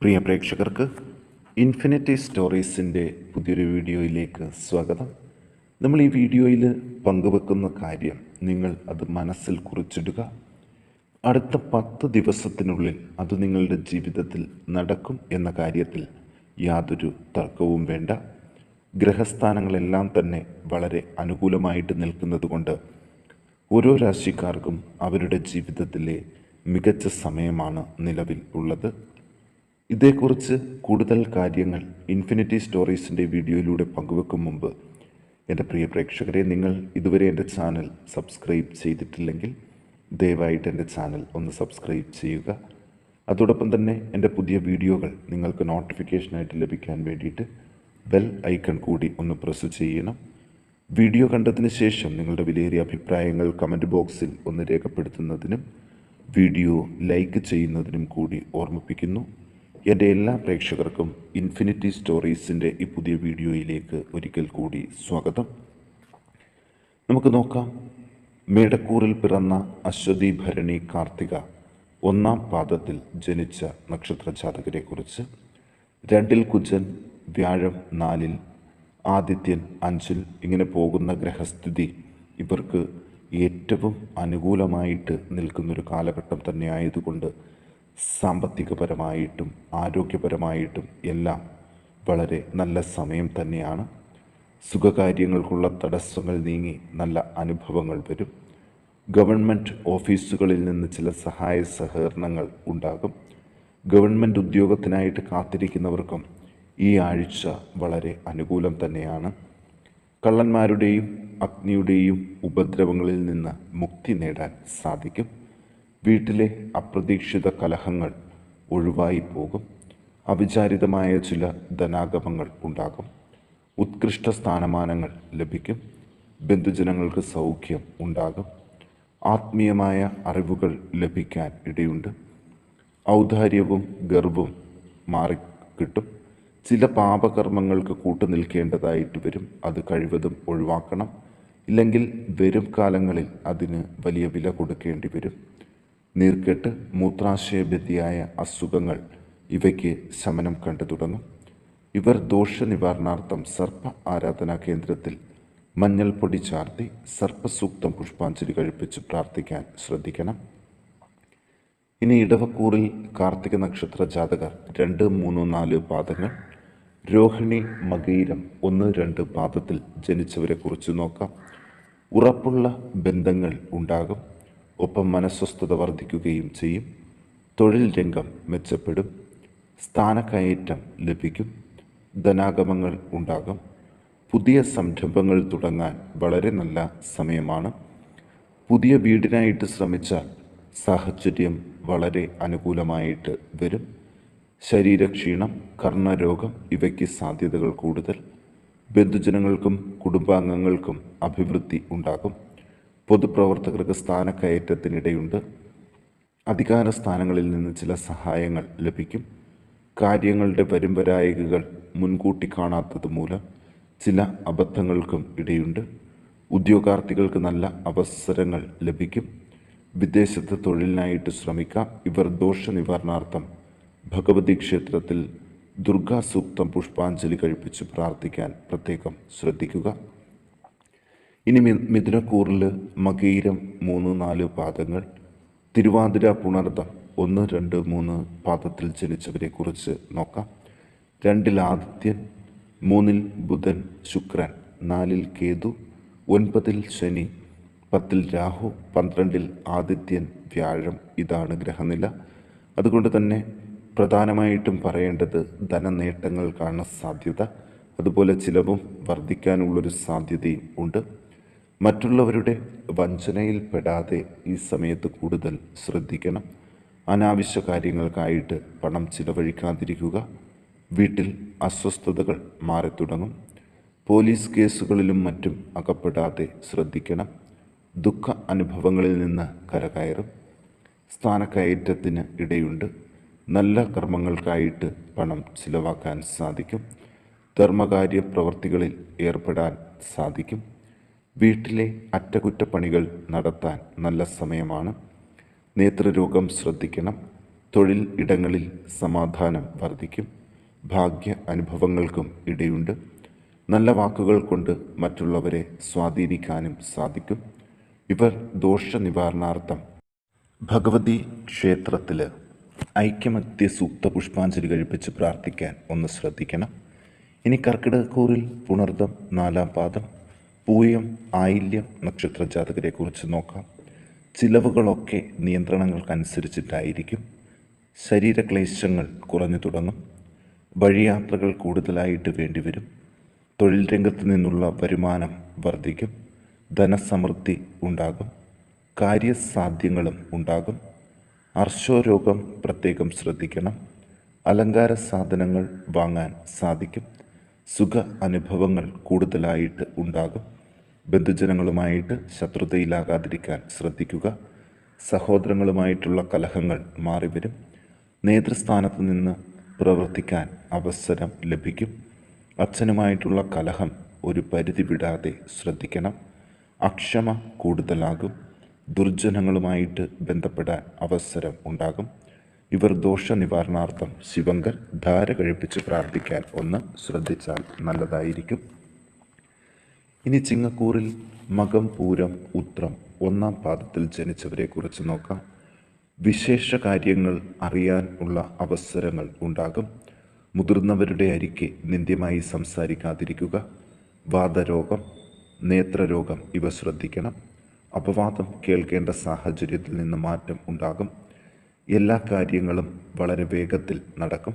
പ്രിയ പ്രേക്ഷകർക്ക് ഇൻഫിനിറ്റി സ്റ്റോറീസിൻ്റെ പുതിയൊരു വീഡിയോയിലേക്ക് സ്വാഗതം. നമ്മൾ ഈ വീഡിയോയിൽ പങ്കുവെക്കുന്ന കാര്യം നിങ്ങൾ അത് മനസ്സിൽ കുറിച്ചിടുക. അടുത്ത 10 ദിവസത്തിനുള്ളിൽ അത് നിങ്ങളുടെ ജീവിതത്തിൽ നടക്കും എന്ന കാര്യത്തിൽ യാതൊരു തർക്കവും വേണ്ട. ഗ്രഹസ്ഥാനങ്ങളെല്ലാം തന്നെ വളരെ അനുകൂലമായിട്ട് നിൽക്കുന്നതുകൊണ്ട് ഓരോ രാശിക്കാർക്കും അവരുടെ ജീവിതത്തിലെ മികച്ച സമയമാണ് നിലവിൽ ഉള്ളത്. ഇതേക്കുറിച്ച് കൂടുതൽ കാര്യങ്ങൾ ഇൻഫിനിറ്റി സ്റ്റോറീസിൻ്റെ വീഡിയോയിലൂടെ പങ്കുവെക്കും മുമ്പ് എൻ്റെ പ്രിയ പ്രേക്ഷകരെ, നിങ്ങൾ ഇതുവരെ എൻ്റെ ചാനൽ സബ്സ്ക്രൈബ് ചെയ്തിട്ടില്ലെങ്കിൽ ദയവായിട്ട് എൻ്റെ ചാനൽ ഒന്ന് സബ്സ്ക്രൈബ് ചെയ്യുക. അതോടൊപ്പം തന്നെ എൻ്റെ പുതിയ വീഡിയോകൾ നിങ്ങൾക്ക് നോട്ടിഫിക്കേഷനായിട്ട് ലഭിക്കാൻ വേണ്ടിയിട്ട് ബെൽ ഐക്കൺ കൂടി ഒന്ന് പ്രസ് ചെയ്യണം. വീഡിയോ കണ്ടതിന് ശേഷം നിങ്ങളുടെ വിലയേറിയ അഭിപ്രായങ്ങൾ കമൻറ്റ് ബോക്സിൽ ഒന്ന് രേഖപ്പെടുത്തുന്നതിനും വീഡിയോ ലൈക്ക് ചെയ്യുന്നതിനും കൂടി ഓർമ്മിപ്പിക്കുന്നു. എൻ്റെ എല്ലാ പ്രേക്ഷകർക്കും ഇൻഫിനിറ്റി സ്റ്റോറീസിൻ്റെ ഈ പുതിയ വീഡിയോയിലേക്ക് ഒരിക്കൽ കൂടി സ്വാഗതം. നമുക്ക് നോക്കാം. മേടക്കൂറിൽ പിറന്ന അശ്വതി, ഭരണി, കാർത്തിക 1-ാം പാദത്തിൽ ജനിച്ച നക്ഷത്ര ജാതകരെക്കുറിച്ച്. 2-ൽ കുജൻ, വ്യാഴം 4-ൽ, ആദിത്യൻ 5-ൽ, ഇങ്ങനെ പോകുന്ന ഗ്രഹസ്ഥിതി ഇവർക്ക് ഏറ്റവും അനുകൂലമായിട്ട് നിൽക്കുന്നൊരു കാലഘട്ടം തന്നെ ആയതുകൊണ്ട് സാമ്പത്തികപരമായിട്ടും ആരോഗ്യപരമായിട്ടും എല്ലാം വളരെ നല്ല സമയം തന്നെയാണ്. സുഖകാര്യങ്ങൾക്കുള്ള തടസ്സങ്ങൾ നീങ്ങി നല്ല അനുഭവങ്ങൾ വരും. ഗവൺമെൻറ് ഓഫീസുകളിൽ നിന്ന് ചില സഹായ സഹകരണങ്ങൾ ഉണ്ടാകും. ഗവൺമെൻറ് ഉദ്യോഗത്തിനായിട്ട് കാത്തിരിക്കുന്നവർക്കും ഈ ആഴ്ച വളരെ അനുകൂലം തന്നെയാണ്. കള്ളന്മാരുടെയും അഗ്നിയുടെയും ഉപദ്രവങ്ങളിൽ നിന്ന് മുക്തി നേടാൻ സാധിക്കും. വീട്ടിലെ അപ്രതീക്ഷിത കലഹങ്ങൾ ഒഴിവായി പോകും. അവിചാരിതമായ ചില ധനാഗമങ്ങൾ ഉണ്ടാകും. ഉത്കൃഷ്ട സ്ഥാനമാനങ്ങൾ ലഭിക്കും. ബന്ധുജനങ്ങൾക്ക് സൗഖ്യം ഉണ്ടാകും. ആത്മീയമായ അറിവുകൾ ലഭിക്കാൻ ഇടയുണ്ട്. ഔദാര്യവും ഗർവും മാറിക്കിട്ടും. ചില പാപകർമ്മങ്ങൾക്ക് കൂട്ടുനിൽക്കേണ്ടതായിട്ട് വരും. അത് കഴിവതും ഒഴിവാക്കണം. ഇല്ലെങ്കിൽ വരും കാലങ്ങളിൽ അതിന് വലിയ വില കൊടുക്കേണ്ടി വരും. നീർക്കെട്ട്, മൂത്രാശയബന്ധിയായ അസുഖങ്ങൾ ഇവയ്ക്ക് ശമനം കണ്ടു തുടങ്ങും. ഇവർ ദോഷനിവാരണാർത്ഥം സർപ്പ ആരാധനാ കേന്ദ്രത്തിൽ മഞ്ഞൾപ്പൊടി ചാർത്തി സർപ്പസൂക്തം പുഷ്പാഞ്ജലി കഴിപ്പിച്ച് പ്രാർത്ഥിക്കാൻ ശ്രദ്ധിക്കണം. ഇനി ഇടവക്കൂറിൽ കാർത്തിക നക്ഷത്ര ജാതകർ 2, 3, 4 പാദങ്ങൾ. രോഹിണി, മകയിരം 1, 2 പാദത്തിൽ ജനിച്ചവരെ കുറിച്ച് നോക്കാം. ഉറപ്പുള്ള ബന്ധങ്ങൾ ഉണ്ടാകും. ഒപ്പം മനസ്വസ്ഥത വർദ്ധിക്കുകയും ചെയ്യും. തൊഴിൽ രംഗം മെച്ചപ്പെടും. സ്ഥാനക്കയറ്റം ലഭിക്കും. ധനാഗമങ്ങൾ ഉണ്ടാകും. പുതിയ സംരംഭങ്ങൾ തുടങ്ങാൻ വളരെ നല്ല സമയമാണ്. പുതിയ വീടിനായിട്ട് ശ്രമിച്ചാൽ സാഹചര്യം വളരെ അനുകൂലമായിട്ട് വരും. ശരീരക്ഷീണം, കർണരോഗം ഇവയ്ക്ക് സാധ്യതകൾ കൂടുതൽ. ബന്ധുജനങ്ങൾക്കും കുടുംബാംഗങ്ങൾക്കും അഭിവൃദ്ധി ഉണ്ടാകും. പൊതുപ്രവർത്തകർക്ക് സ്ഥാനക്കയറ്റത്തിനിടയുണ്ട്. അധികാര സ്ഥാനങ്ങളിൽ നിന്ന് ചില സഹായങ്ങൾ ലഭിക്കും. കാര്യങ്ങളുടെ വരുംവരായികകൾ മുൻകൂട്ടി കാണാത്തത് മൂലം ചില അബദ്ധങ്ങൾക്കും ഇടയുണ്ട്. ഉദ്യോഗാർത്ഥികൾക്ക് നല്ല അവസരങ്ങൾ ലഭിക്കും. വിദേശത്ത് തൊഴിലിനായിട്ട് ശ്രമിക്കാം. ഇവർ ദോഷനിവാരണാർത്ഥം ഭഗവതി ക്ഷേത്രത്തിൽ ദുർഗാസൂക്തം പുഷ്പാഞ്ജലി കഴിപ്പിച്ച് പ്രാർത്ഥിക്കാൻ പ്രത്യേകം ശ്രദ്ധിക്കുക. ഇനി മിഥുനക്കൂറിൽ മകയിരം 3, 4 പാദങ്ങൾ. തിരുവാതിര, പുണർദം 1, 2, 3 പാദത്തിൽ ജനിച്ചവരെ കുറിച്ച് നോക്കാം. 2-ൽ ആദിത്യൻ, 3-ൽ ബുധൻ, ശുക്രൻ, 4-ൽ കേതു, 9-ൽ ശനി, 10-ൽ രാഹു, 12-ൽ ആദിത്യൻ, വ്യാഴം. ഇതാണ് ഗ്രഹനില. അതുകൊണ്ട് തന്നെ പ്രധാനമായിട്ടും പറയേണ്ടത് ധനനേട്ടങ്ങൾക്കാണ് സാധ്യത. അതുപോലെ ചിലവും വർദ്ധിക്കാനുള്ളൊരു സാധ്യതയും ഉണ്ട്. മറ്റുള്ളവരുടെ വഞ്ചനയിൽ പെടാതെ ഈ സമയത്ത് കൂടുതൽ ശ്രദ്ധിക്കണം. അനാവശ്യ കാര്യങ്ങൾക്കായിട്ട് പണം ചിലവഴിക്കാതിരിക്കുക. വീട്ടിൽ അസ്വസ്ഥതകൾ മാറിത്തുടങ്ങും. പോലീസ് കേസുകളിലും മറ്റും അകപ്പെടാതെ ശ്രദ്ധിക്കണം. ദുഃഖ അനുഭവങ്ങളിൽ നിന്ന് കരകയറും. സ്ഥാനക്കയറ്റത്തിന് ഇടയുണ്ട്. നല്ല കർമ്മങ്ങൾക്കായിട്ട് പണം ചിലവാക്കാൻ സാധിക്കും. ധർമ്മകാര്യ പ്രവർത്തികളിൽ ഏർപ്പെടാൻ സാധിക്കും. വീട്ടിലെ അറ്റകുറ്റപ്പണികൾ നടത്താൻ നല്ല സമയമാണ്. നേത്രരോഗം ശ്രദ്ധിക്കണം. തൊഴിൽ ഇടങ്ങളിൽ സമാധാനം വർദ്ധിക്കും. ഭാഗ്യ അനുഭവങ്ങൾക്കും ഇടയുണ്ട്. നല്ല വാക്കുകൾ കൊണ്ട് മറ്റുള്ളവരെ സ്വാധീനിക്കാനും സാധിക്കും. ഇവർ ദോഷനിവാരണാർത്ഥം ഭഗവതി ക്ഷേത്രത്തിൽ ഐക്യമത്യ സൂക്ത പുഷ്പാഞ്ജലി കഴിപ്പിച്ച് പ്രാർത്ഥിക്കാൻ ഒന്ന് ശ്രദ്ധിക്കണം. ഇനി കർക്കിടകക്കൂറിൽ പുണർദം 4-ാം പാദം, പൂയം, ആയില്യം നക്ഷത്ര ജാതകരെക്കുറിച്ച് നോക്കാം. ചിലവുകളൊക്കെ നിയന്ത്രണങ്ങൾക്കനുസരിച്ചിട്ടായിരിക്കും. ശരീരക്ലേശങ്ങൾ കുറഞ്ഞു തുടങ്ങും. വഴിയാത്രകൾ കൂടുതലായിട്ട് വേണ്ടിവരും. തൊഴിൽ രംഗത്ത് നിന്നുള്ള വരുമാനം വർദ്ധിക്കും. ധനസമൃദ്ധി ഉണ്ടാകും. കാര്യസാധ്യങ്ങളും ഉണ്ടാകും. അർശോരോഗം പ്രത്യേകം ശ്രദ്ധിക്കണം. അലങ്കാര സാധനങ്ങൾ വാങ്ങാൻ സാധിക്കും. സുഖ അനുഭവങ്ങൾ കൂടുതലായിട്ട് ഉണ്ടാകും. ബന്ധുജനങ്ങളുമായിട്ട് ശത്രുതയിലാകാതിരിക്കാൻ ശ്രദ്ധിക്കുക. സഹോദരങ്ങളുമായിട്ടുള്ള കലഹങ്ങൾ മാറിവരും. നേതൃസ്ഥാനത്ത് നിന്ന് പ്രവർത്തിക്കാൻ അവസരം ലഭിക്കും. അച്ഛനുമായിട്ടുള്ള കലഹം ഒരു പരിധി വിടാതെ ശ്രദ്ധിക്കണം. അക്ഷമ കൂടുതലാകും. ദുർജനങ്ങളുമായിട്ട് ബന്ധപ്പെടാൻ അവസരം ഉണ്ടാകും. ഇവർ ദോഷനിവാരണാർത്ഥം ശിവങ്കർ ധാര കഴിപ്പിച്ച് പ്രാർത്ഥിക്കാൻ ഒന്ന് ശ്രദ്ധിച്ചാൽ നല്ലതായിരിക്കും. ഇനി ചിങ്ങക്കൂറിൽ മകം, പൂരം, ഉത്രം 1-ാം പാദത്തിൽ ജനിച്ചവരെക്കുറിച്ച് നോക്കാം. വിശേഷ കാര്യങ്ങൾ അറിയാൻ ഉള്ള അവസരങ്ങൾ ഉണ്ടാകും. മുതിർന്നവരുടെ അരികെ നിന്ദ്യമായി സംസാരിക്കാതിരിക്കുക. വാതരോഗം, നേത്രരോഗം ഇവ ശ്രദ്ധിക്കണം. അപവാദം കേൾക്കേണ്ട സാഹചര്യത്തിൽ നിന്ന് മാറ്റം ഉണ്ടാകും. എല്ലാ കാര്യങ്ങളും വളരെ വേഗത്തിൽ നടക്കും.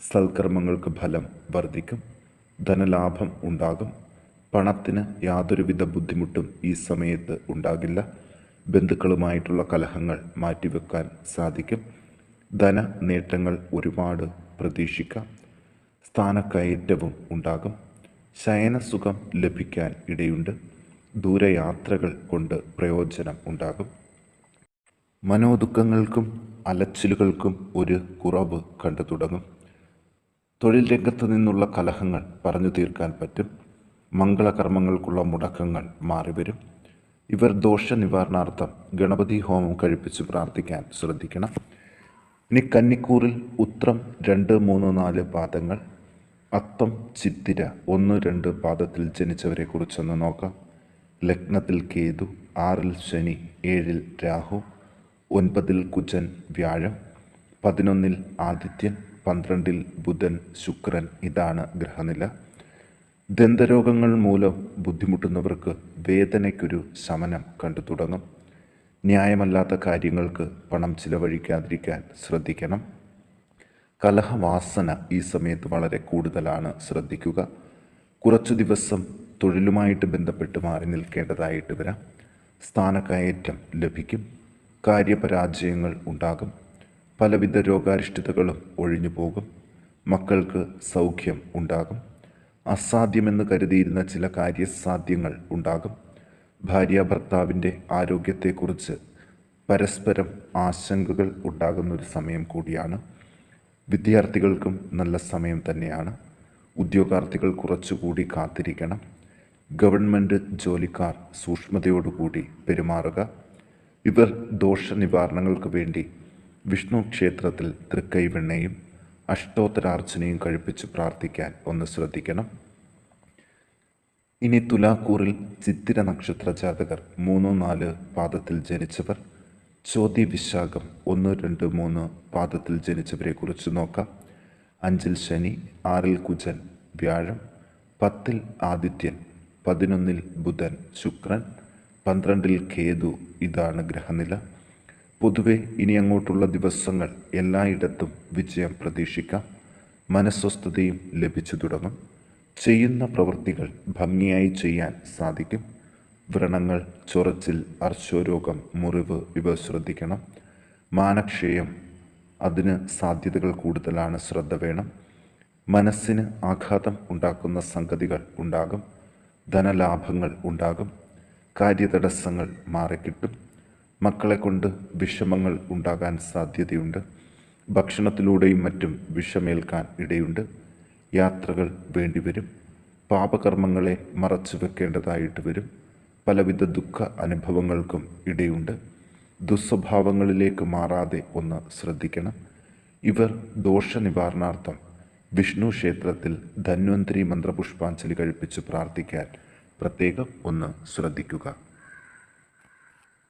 സൽക്കർമ്മങ്ങൾക്ക് ഫലം വർദ്ധിക്കും. ധനലാഭം ഉണ്ടാകും. പണത്തിന് യാതൊരുവിധ ബുദ്ധിമുട്ടും ഈ സമയത്ത് ഉണ്ടാകില്ല. ബന്ധുക്കളുമായിട്ടുള്ള കലഹങ്ങൾ മാറ്റിവെക്കാൻ സാധിക്കും. ധന നേട്ടങ്ങൾ ഒരുപാട് പ്രതീക്ഷിക്കാം. സ്ഥാനക്കയറ്റവും ഉണ്ടാകും. ശയനസുഖം ലഭിക്കാൻ ഇടയുണ്ട്. ദൂരയാത്രകൾ കൊണ്ട് പ്രയോജനം ഉണ്ടാകും. മനോദുഃഖങ്ങൾക്കും അലച്ചിലുകൾക്കും ഒരു കുറവ് കണ്ടു തുടങ്ങും. തൊഴിൽ രംഗത്ത് നിന്നുള്ള കലഹങ്ങൾ പറഞ്ഞു തീർക്കാൻ പറ്റും. മംഗളകർമ്മങ്ങൾക്കുള്ള മുടക്കങ്ങൾ മാറിവരും. ഇവർ ദോഷനിവാരണാർത്ഥം ഗണപതി ഹോമം കഴിപ്പിച്ച് പ്രാർത്ഥിക്കാൻ ശ്രദ്ധിക്കണം. ഇനി കന്നിക്കൂറിൽ ഉത്രം 2, 3, 4 പാദങ്ങൾ, അത്തം, ചിത്തിര 1, 2 പാദത്തിൽ ജനിച്ചവരെ കുറിച്ചൊന്ന് നോക്കാം. ലഗ്നത്തിൽ കേതു, 6-ൽ ശനി, 7-ൽ രാഹു, 9-ൽ കുജൻ, വ്യാഴം, 11-ൽ ആദിത്യൻ, 12-ൽ ബുധൻ, ശുക്രൻ. ഇതാണ് ഗ്രഹനില. ദന്തരോഗങ്ങൾ മൂലം ബുദ്ധിമുട്ടുന്നവർക്ക് വേദനയ്ക്കൊരു ശമനം കണ്ടു തുടങ്ങും. ന്യായമല്ലാത്ത കാര്യങ്ങൾക്ക് പണം ചിലവഴിക്കാതിരിക്കാൻ ശ്രദ്ധിക്കണം. കലഹവാസന ഈ സമയത്ത് വളരെ കൂടുതലാണ്, ശ്രദ്ധിക്കുക. കുറച്ചു ദിവസം തൊഴിലുമായിട്ട് ബന്ധപ്പെട്ട് മാറി നിൽക്കേണ്ടതായിട്ട് വരാം. സ്ഥാനക്കയറ്റം ലഭിക്കും. കാര്യപരാജയങ്ങൾ ഉണ്ടാകും. പലവിധ രോഗാരിഷ്ടതകളും ഒഴിഞ്ഞു പോകും. മക്കൾക്ക് സൗഖ്യം ഉണ്ടാകും. അസാധ്യമെന്ന് കരുതിയിരുന്ന ചില കാര്യസാധ്യങ്ങൾ ഉണ്ടാകും. ഭാര്യ ഭർത്താവിൻ്റെ ആരോഗ്യത്തെക്കുറിച്ച് പരസ്പരം ആശങ്കകൾ ഉണ്ടാകുന്നൊരു സമയം കൂടിയാണ്. വിദ്യാർത്ഥികൾക്കും നല്ല സമയം തന്നെയാണ്. ഉദ്യോഗാർത്ഥികൾ കുറച്ചുകൂടി കാത്തിരിക്കണം. ഗവൺമെൻറ് ജോലിക്കാർ സൂക്ഷ്മതയോടുകൂടി പെരുമാറുക. ഇവർ ദോഷനിവാരണങ്ങൾക്ക് വേണ്ടി വിഷ്ണു ക്ഷേത്രത്തിൽ തൃക്കൈവെണ്ണയും അഷ്ടോത്തരാർച്ചനയും കഴിപ്പിച്ച് പ്രാർത്ഥിക്കാൻ ഒന്ന് ശ്രദ്ധിക്കണം. ഇനി തുലാക്കൂറിൽ ചിത്തിര നക്ഷത്ര ജാതകർ 3, 4 പാദത്തിൽ ജനിച്ചവർ, ചോതി, വിശാഖം 1, 2, 3 പാദത്തിൽ ജനിച്ചവരെ കുറിച്ച് നോക്കാം. 5-ൽ ശനി, 6-ൽ കുജൻ, വ്യാഴം, 10-ൽ ആദിത്യൻ, 11-ൽ ബുധൻ, ശുക്രൻ, 12-ൽ കേതു. ഇതാണ് ഗ്രഹനില. പൊതുവെ ഇനി അങ്ങോട്ടുള്ള ദിവസങ്ങൾ എല്ലായിടത്തും വിജയം പ്രതീക്ഷിക്കാം. മനസ്വസ്ഥതയും ലഭിച്ചു തുടങ്ങും. ചെയ്യുന്ന പ്രവൃത്തികൾ ഭംഗിയായി ചെയ്യാൻ സാധിക്കും. വ്രണങ്ങൾ, ചൊറച്ചിൽ, അർശോരോഗം, മുറിവ് ഇവ ശ്രദ്ധിക്കണം. മാനക്ഷയം, അതിന് സാധ്യതകൾ കൂടുതലാണ്, ശ്രദ്ധ വേണം. മനസ്സിന് ആഘാതം ഉണ്ടാക്കുന്ന സംഗതികൾ ഉണ്ടാകും. ധനലാഭങ്ങൾ ഉണ്ടാകും. കാര്യതടസ്സങ്ങൾ മാറിക്കിട്ടും. മക്കളെ കൊണ്ട് വിഷമങ്ങൾ ഉണ്ടാകാൻ സാധ്യതയുണ്ട്. ഭക്ഷണത്തിലൂടെയും മറ്റും വിഷമേൽക്കാൻ ഇടയുണ്ട്. യാത്രകൾ വേണ്ടിവരും. പാപകർമ്മങ്ങളെ മറച്ചു വെക്കേണ്ടതായിട്ട് വരും. പലവിധ ദുഃഖ അനുഭവങ്ങൾക്കും ഇടയുണ്ട്. ദുസ്വഭാവങ്ങളിലേക്ക് മാറാതെ ഒന്ന് ശ്രദ്ധിക്കണം. ഇവർ ദോഷനിവാരണാർത്ഥം വിഷ്ണു ക്ഷേത്രത്തിൽ ധന്വന്തരി മന്ത്രപുഷ്പാഞ്ജലി കഴിപ്പിച്ച് പ്രാർത്ഥിക്കാൻ പ്രത്യേകം ഒന്ന് ശ്രദ്ധിക്കുക.